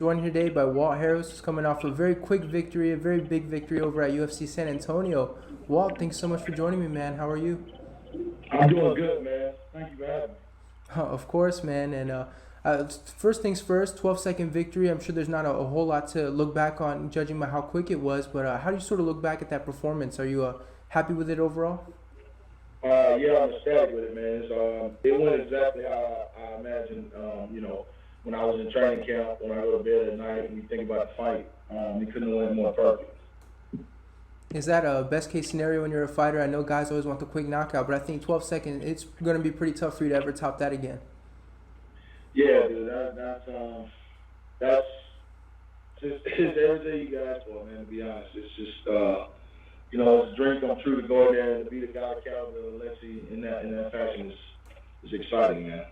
Joined today by Walt Harris, who's coming off a very quick victory, a very big victory over at UFC San Antonio. Walt, thanks so much for joining me, man. How are you? I'm doing good, man. Thank you for having me. Of course, man. First things first, 12-second victory. I'm sure there's not a whole lot to look back on, judging by how quick it was. But how do you sort of look back at that performance? Are you happy with it overall? Yeah, I'm ecstatic with it, man. It went exactly how I imagined. When I was in training camp, when I go to bed at night, and we think about the fight, it couldn't have went more perfect. Is that a best case scenario when you're a fighter? I know guys always want the quick knockout, but I think 12 seconds, it's going to be pretty tough for you to ever top that again. Yeah, dude, that's just it's everything you guys for, man. To be honest, it's just it's a dream come true to go in there and be the guy caliber of Alexi in that fashion is exciting, man.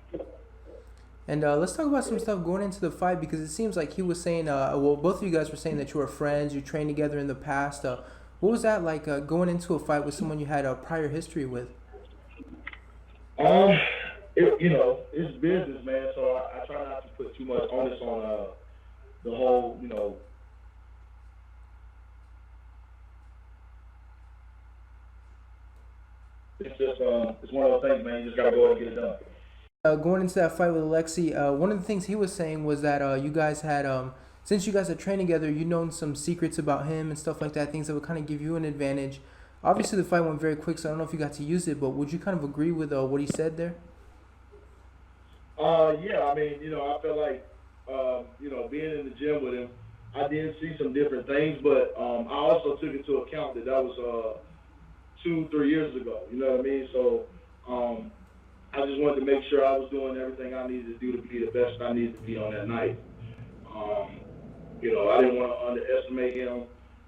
And let's talk about some stuff going into the fight because it seems like he was saying, well, both of you guys were saying that you were friends, you trained together in the past. What was that like going into a fight with someone you had a prior history with? Um, it's business, man. So I try not to put too much onus on the whole, it's just it's one of those things, man. You just gotta go and get it done. Going into that fight with Alexi, one of the things he was saying was that you guys had, since you guys had trained together, you known some secrets about him and stuff like that, things that would kind of give you an advantage. Obviously, the fight went very quick, so I don't know if you got to use it, but would you kind of agree with what he said there? Yeah. I mean, I felt like, being in the gym with him, I did see some different things, but I also took into account that was 2, 3 years ago. You know what I mean? So. I just wanted to make sure I was doing everything I needed to do to be the best I needed to be on that night. Um, I didn't want to underestimate him.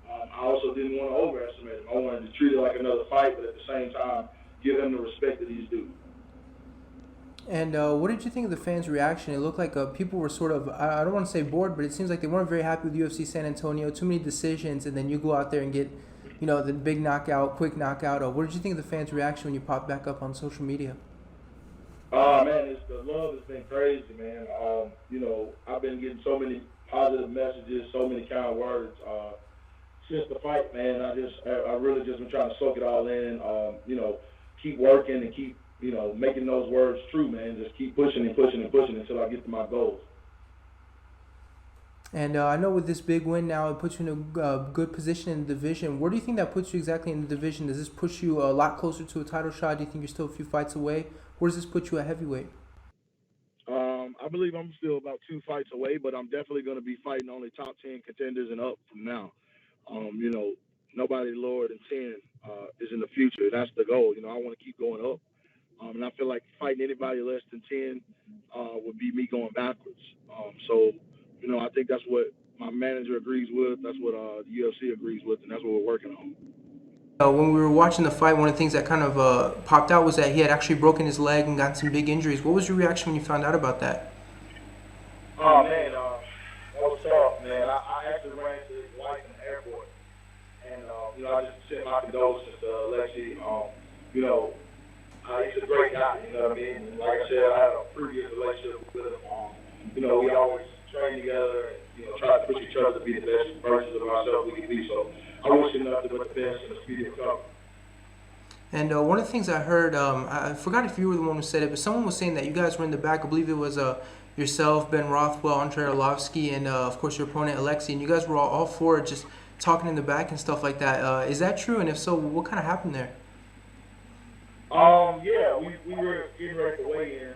I also didn't want to overestimate him. I wanted to treat it like another fight, but at the same time, give him the respect that he's due. And what did you think of the fans' reaction? It looked like people were sort of, I don't want to say bored, but it seems like they weren't very happy with UFC San Antonio. Too many decisions, and then you go out there and get, the big knockout, quick knockout. What did you think of the fans' reaction when you popped back up on social media? Man, the love has been crazy, man. I've been getting so many positive messages, so many kind words since the fight, man. I really just been trying to soak it all in. Keep working and keep, making those words true, man. Just keep pushing and pushing and pushing until I get to my goals. And I know with this big win now, it puts you in a good position in the division. Where do you think that puts you exactly in the division? Does this push you a lot closer to a title shot? Do you think you're still a few fights away? Where does this put you at heavyweight? I believe I'm still about 2 fights away, but I'm definitely going to be fighting only top 10 contenders and up from now. Nobody lower than 10 is in the future. That's the goal. I want to keep going up. And I feel like fighting anybody less than 10 would be me going backwards. I think that's what my manager agrees with. That's what the UFC agrees with, and that's what we're working on. When we were watching the fight, one of the things that kind of popped out was that he had actually broken his leg and gotten some big injuries. What was your reaction when you found out about that? Oh, man, that was tough, man. I actually ran into his wife in the airport, and, I just sent my condolences to Alexi. He's a great guy, you know what I mean? And like I said, I had a previous relationship with him. We always train together and, try to push each other to be the best versions of ourselves we can be. So I wish him nothing but the best and a speedy recovery. And one of the things I heard, I forgot if you were the one who said it, but someone was saying that you guys were in the back. I believe it was yourself, Ben Rothwell, Andrei Arlovsky, and of course your opponent Alexi, and you guys were all four just talking in the back and stuff like that. Is that true? And if so, what kind of happened there? Yeah, we were getting ready to weigh in, and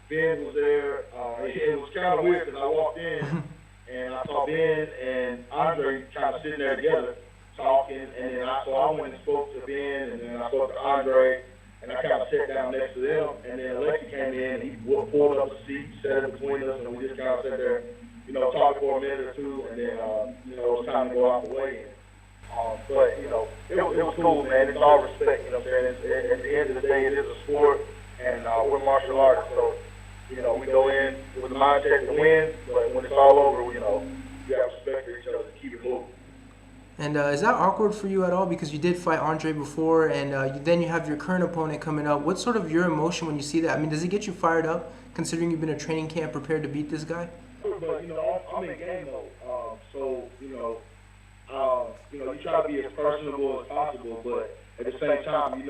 Ben was there. It was kind of weird because I walked in and I saw Ben and Andre kind of sitting there together talking, and then I went and spoke to Ben, and then I spoke to Andre, and I kind of sat down next to them, and then Alexi came in, he pulled up a seat, sat in between us, and we just kind of sat there, talked for a minute or two, and then it was time to go out the way. But it was cool, man. It's all respect, you know what I'm saying? At the end of the day, it is a sport, and we're martial artists, so we go in with the mindset to win, but when it's all over, you got respect for each other to keep it moving. And is that awkward for you at all? Because you did fight Andre before, and then you have your current opponent coming up. What's sort of your emotion when you see that? I mean, does it get you fired up, considering you've been a training camp prepared to beat this guy? but I'm in game mode. So you try to be as personable as possible, but at the same time,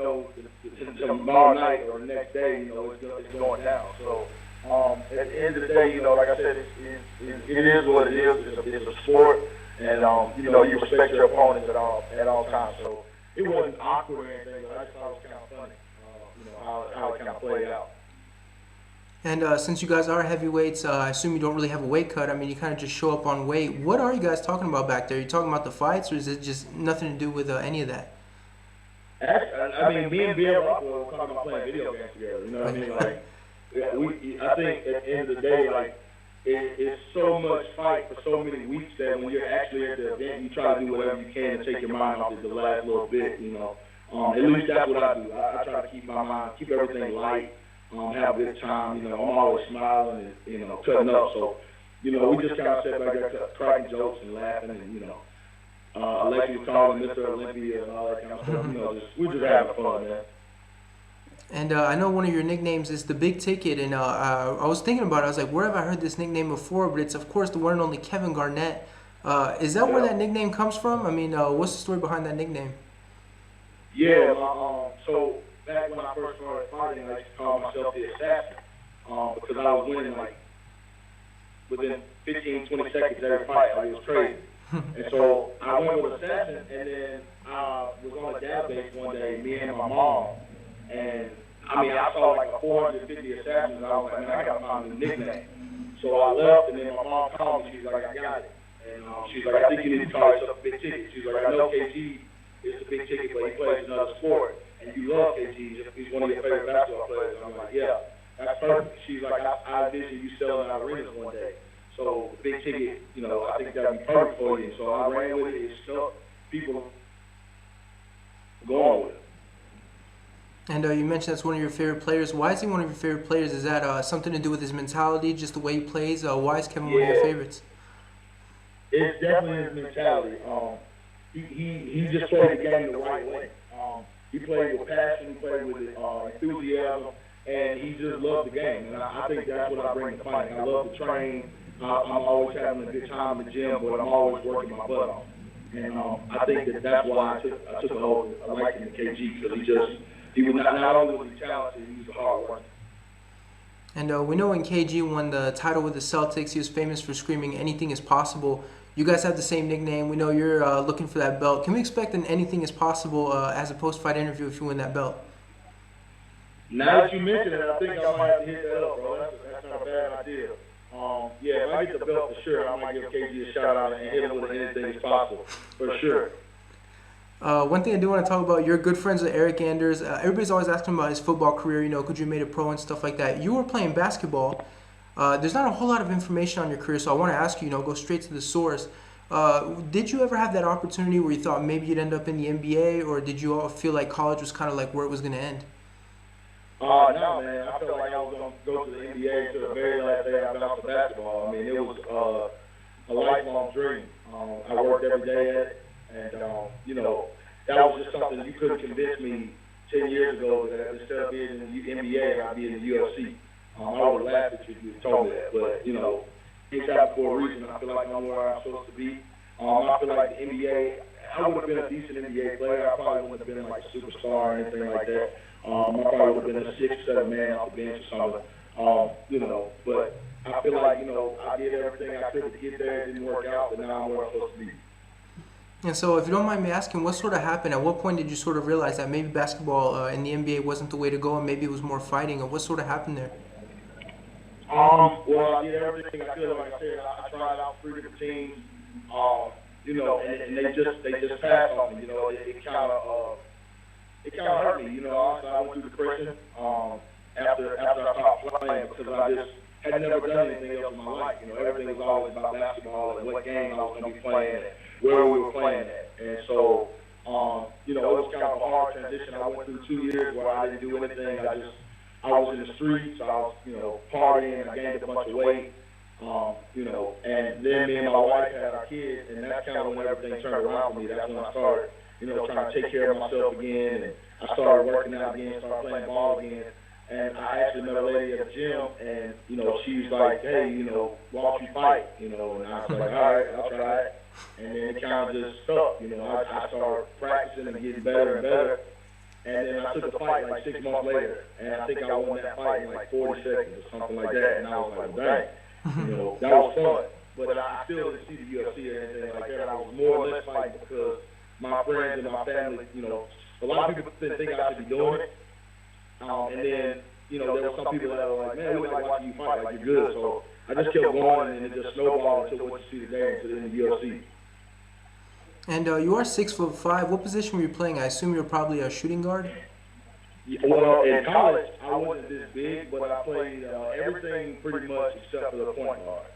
tomorrow night or the next day, it's going down. So at the end of the day, like I said, it is what it is. It's a sport, and you respect your opponents at all times. So it wasn't awkward or anything, but I just thought it was kind of funny, how it kind of played out. And since you guys are heavyweights, I assume you don't really have a weight cut. I mean, you kind of just show up on weight. What are you guys talking about back there? Are you talking about the fights, or is it just nothing to do with any of that? I mean, me and Bill Rockwell were talking about playing video games together. You know what I mean? Like, I think at the end of the day, like, it's so much fight for so many weeks that when you're actually at the event, you try to do whatever you can to take your mind off it the last little bit. At least that's what I do. I try to keep my mind, keep everything light. Have a good time, I'm always smiling and, cutting up. So, we just kind of sat back there cracking jokes and laughing and, Alexi was calling Mr. Olympia and all that kind of stuff. We're just having fun, man. And I know one of your nicknames is the Big Ticket, and I was thinking about it. I was like, where have I heard this nickname before? But it's, of course, the one and only Kevin Garnett. Is that where that nickname comes from? I mean, what's the story behind that nickname? Yeah, so back when I first started fighting, I used to call myself the Assassin because I was winning, like, within 15, 20 seconds every fight. Like, it was crazy. And so I went with Assassin, and then I was on a database one day, me and my mom, and I saw like 450 assassins, and I was like, man, I gotta find a nickname. So I left, and then my mom called me. She's like, I got it. And she's like, I think you need to call yourself Big Ticket. She's like, I know KG is the Big Ticket, but he plays another sport, and you love KG. He's one of your favorite basketball players. And I'm like, yeah, that's perfect. She's like, I envision you selling out arenas one day. So Big Ticket, I think that'd be perfect for you. So I ran with it. It stuck. People going with it. And you mentioned that's one of your favorite players. Why is he one of your favorite players? Is that something to do with his mentality, just the way he plays? Why is Kevin one of your favorites? It's definitely his mentality. He just played the game the right way. He played with passion, he played with enthusiasm, and he just loved the game. And I think that's what I bring to fighting. I love to train. I'm always having a good time in the gym, but I'm always working my butt off. And I think that's why I took a liking to KG, because he was not only was he talented, he was a hard worker. And we know when KG won the title with the Celtics, he was famous for screaming, "Anything is possible." You guys have the same nickname. We know you're looking for that belt. Can we expect an "Anything is possible" as a post-fight interview if you win that belt? Now that you mention it, I think I might have to hit that up, bro. That's not a bad idea. Yeah, if I get the belt for sure, I might give KG a shout out and hit him with "Anything is possible" for sure. One thing I do want to talk about, you're good friends with Eric Anders. Everybody's always asking about his football career, could you have made a pro and stuff like that. You were playing basketball. There's not a whole lot of information on your career, so I want to ask you, go straight to the source. Did you ever have that opportunity where you thought maybe you'd end up in the NBA, or did you all feel like college was kind of like where it was going to end? No, man. I felt like I was going to go to the NBA to the very last day I bounced basketball. I mean, it was a lifelong dream. I worked every day at it. And, that was just something you couldn't convince me 10 years ago that instead of being in the NBA, I'd be in the UFC. I would have laughed at you if you told me that. But, things happen for a reason. I feel like I'm where I'm supposed to be. I feel like the NBA, I would have been a decent NBA player. I probably wouldn't have been like a superstar or anything like that. I probably would have been a 6 or 7 man off the bench or something. But I feel like, I did everything I could to get there. It didn't work out, but now I'm where I'm supposed to be. And so if you don't mind me asking, what sort of happened? At what point did you sort of realize that maybe basketball in the NBA wasn't the way to go and maybe it was more fighting? Or what sort of happened there? Well, I did everything I could. Like I said, I tried out 3 different teams, and they just passed on me. It kind of hurt me. Honestly, I went through depression after I stopped playing because I just had never done anything else in my life. Everything was always about basketball and what game I was going to be playing and where we were playing at. And so, it was kind of a hard transition. I went through 2 years where I didn't do anything. I was in the streets. I was, partying. I gained a bunch of weight. And then me and my wife had our kids, and that's kind of when everything turned around for me. That's when I started, trying to take care of myself again, and I started working out again, started playing ball again. And I actually met a lady at the gym, and, you know, she was like, hey, you know, why don't you fight? You know, and I was like, all right, I'll try it. And then it kind of just stuck, you know. I started practicing and getting better and better. And then I took a fight like 6 months later, and I think I won that fight in like 40 seconds or something like that. And I was like, well, dang, you know, that was fun. But I still didn't see the UFC or anything like that. I was more or less fighting because my friends and my family, you know, a lot of people didn't think I should be doing it. And then, you know, there were some people that were like, man, we like watching you fight, like you're good. So I just kept going, and it just snowballed until what you see today into the UFC. And you are 6'5". What position were you playing? I assume you're probably a shooting guard. Yeah, well, in college, I wasn't this big, but I played everything pretty much except for the point guard.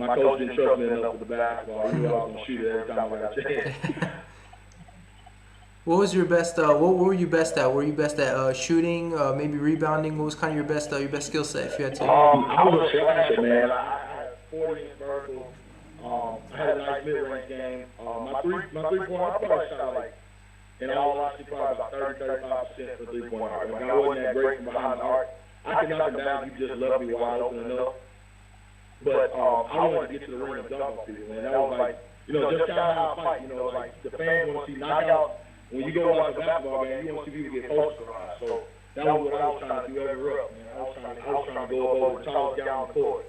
My coach didn't trust me enough with the basketball. He knew I was going to shoot it every time I got a chance. What was your best? What were you best at? Were you best at shooting? Maybe rebounding? What was kind of your best skill set, if you had to? I was a slasher, man. I had 40-inch vertical. I had a nice mid-range game. My three-point, I probably shot like, in all honesty, probably about 30-35% for three-point arc. Like, I wasn't that great from behind the arc. I could knock them down if you just left me wide open enough. But I wanted to get to the ring and dunk on people, and that was like, you know, just kind of how I fight. You know, like the fans want to see knockouts. When you go watch a basketball game, you want to see people get posterized. So that was what I was trying to do every rep, man. I was trying to go over the tallest guy on the court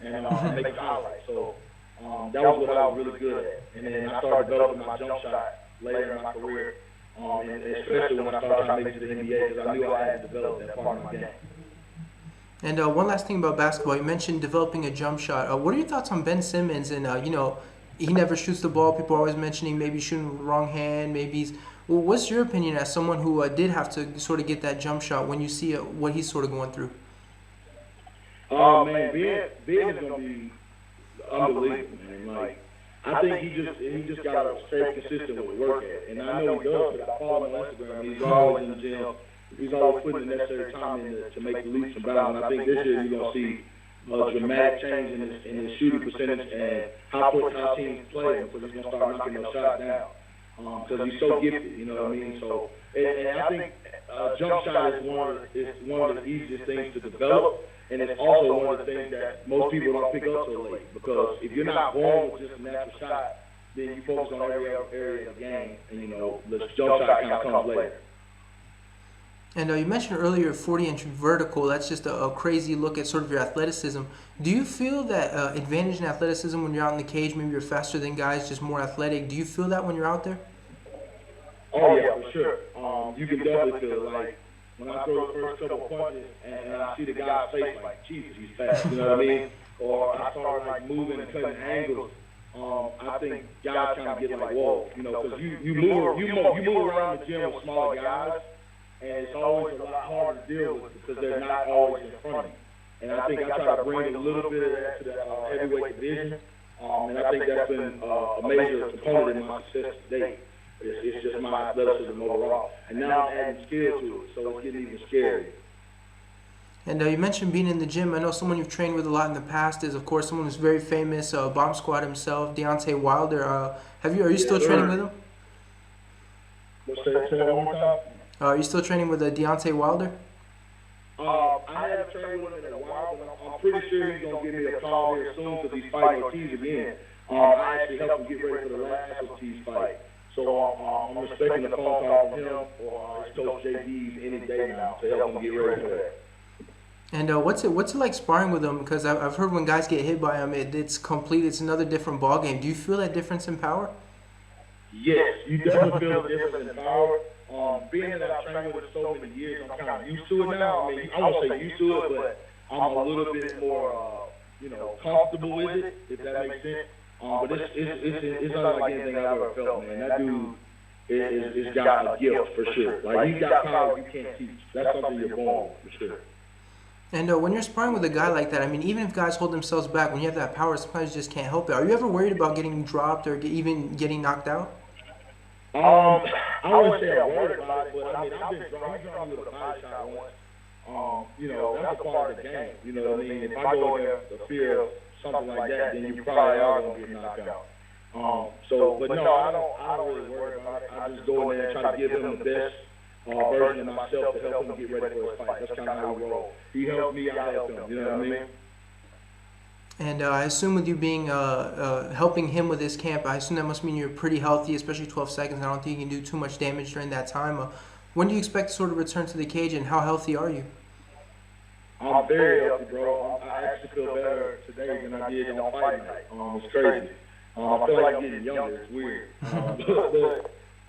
and make a highlight. So that was what I was really good at. And then I started developing my jump shot later in my career, and especially when I started trying to make it to the NBA, because I knew I had to develop that part of my game. And one last thing about basketball, you mentioned developing a jump shot. What are your thoughts on Ben Simmons? And you know, he never shoots the ball. People are always mentioning maybe shooting with the wrong hand. Maybe he's. Well, what's your opinion as someone who did have to sort of get that jump shot when you see what he's sort of going through? Oh man, Ben is gonna be unbelievable, man. Like, I think he just gotta stay consistent with work at, and I know he does. Because I follow him on Instagram. He's always in the gym. He's always putting the necessary time in to make the leaps and bounds. And I think this year you're gonna see a dramatic change in his shooting percentage and how teams play him, because he's gonna start knocking those shots down. Because he's so gifted, you know what I mean? So, and I think jump shot is one of the easiest things to develop, and it's also one of the things that most people don't pick up so late. Because if you're not born with just a natural shot, then you focus on every other area of the game, and you know the jump shot kind of comes later. And you mentioned earlier 40-inch vertical. That's just a crazy look at sort of your athleticism. Do you feel that advantage in athleticism when you're out in the cage? Maybe you're faster than guys, just more athletic. Do you feel that when you're out there? Oh, yeah, for sure. You can definitely feel it. Like, when I throw the first couple punches and I see the guy's face, like, Jesus, he's fast. You know what I mean? Or I start, like, moving and cutting angles. I think guys kind of get like, whoa, you know, because you move around the gym with smaller guys, and it's always a lot harder to deal with because they're not always in front of you. And I think I try to bring a little bit of that to the heavyweight division, and I think that's been a major component in my success today. It's just my athleticism overall. And now I'm adding skill to it, so it's getting even scary. And you mentioned being in the gym. I know someone you've trained with a lot in the past is, of course, someone who's very famous, Bomb Squad himself, Deontay Wilder. Are you still training with him? Say that one more time? Are you still training with Deontay Wilder? I haven't trained with him in a while, but I'm pretty sure he's going to give me a call here soon because he's fighting Ortiz again. I actually helped him get ready for the last Ortiz fight. So I'm expecting a phone call from him or his coach JD's any day now to help him get ready for that. And what's it like sparring with him? Because I've heard when guys get hit by him, it's complete. It's another different ball game. Do you feel that difference in power? Yes, you definitely feel the difference in power. Being that I've trained with it so many years, I'm kind of used to it now. I mean, I won't say used to it, but I'm a little bit more, comfortable with it, if that makes sense. But it's not like anything I've ever felt, man. That dude is got a gift for sure. Like, he's got power you can't teach. That's something you're born with, for sure. And when you're sparring with a guy like that, I mean, even if guys hold themselves back, when you have that power, sometimes you just can't help it. Are you ever worried about getting dropped or even getting knocked out? I wouldn't say I'm worried about it, but I mean, I've been drawn with a body shot once. That's a part of the game. You know what I mean? If I go in there with the fear of something like that, then you probably are going to get knocked out. But no, I don't really worry about it. I just go in there and try to give him the best version of myself to help him get ready for his fight. That's kind of how we roll. He helped me, I helped him. You know what I mean? And I assume with you being helping him with his camp, I assume that must mean you're pretty healthy, especially 12 seconds. I don't think you can do too much damage during that time. When do you expect to sort of return to the cage, and how healthy are you? I'm very healthy, bro. I actually feel better today than I did on fight night. It's crazy. I feel like I'm getting younger. It's weird.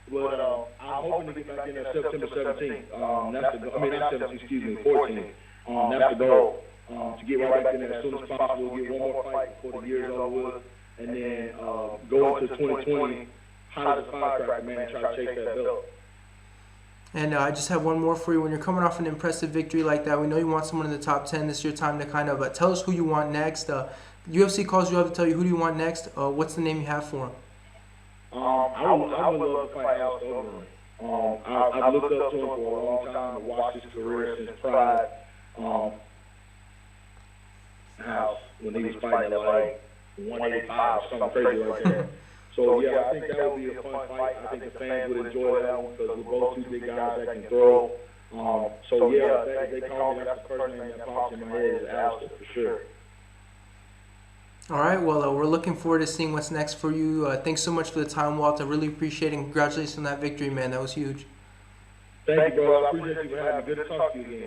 But I'm hoping to get back in there September 17th. That's the, I mean, not 17th, excuse me, 14th. That's the goal. To get right back in there as soon as possible, get one more fight before the year is over with, and then go into 2020 hot as a firecracker, man, and try to chase that belt. And I just have one more for you. When you're coming off an impressive victory like that, we know you want someone in the top 10. This is your time to kind of tell us who you want next. UFC calls you up to tell you who do you want next. What's the name you have for him? I would love to fight Alex Overeem. I've looked up to him for a long time. I've watched his career since Pride. House when he was fighting at like 185 or something crazy like that. So yeah, I think that would be a fun fight. I think the fans would enjoy that one because we're both two big guys that can throw. So yeah, if they call me, that's the first name that pops in my head is Alistair for sure. All right, well, we're looking forward to seeing what's next for you. Thanks so much for the time, Walt. I really appreciate it. And congratulations on that victory, man. That was huge. Thank you, bro. I appreciate you for having me. Good to talk to you again.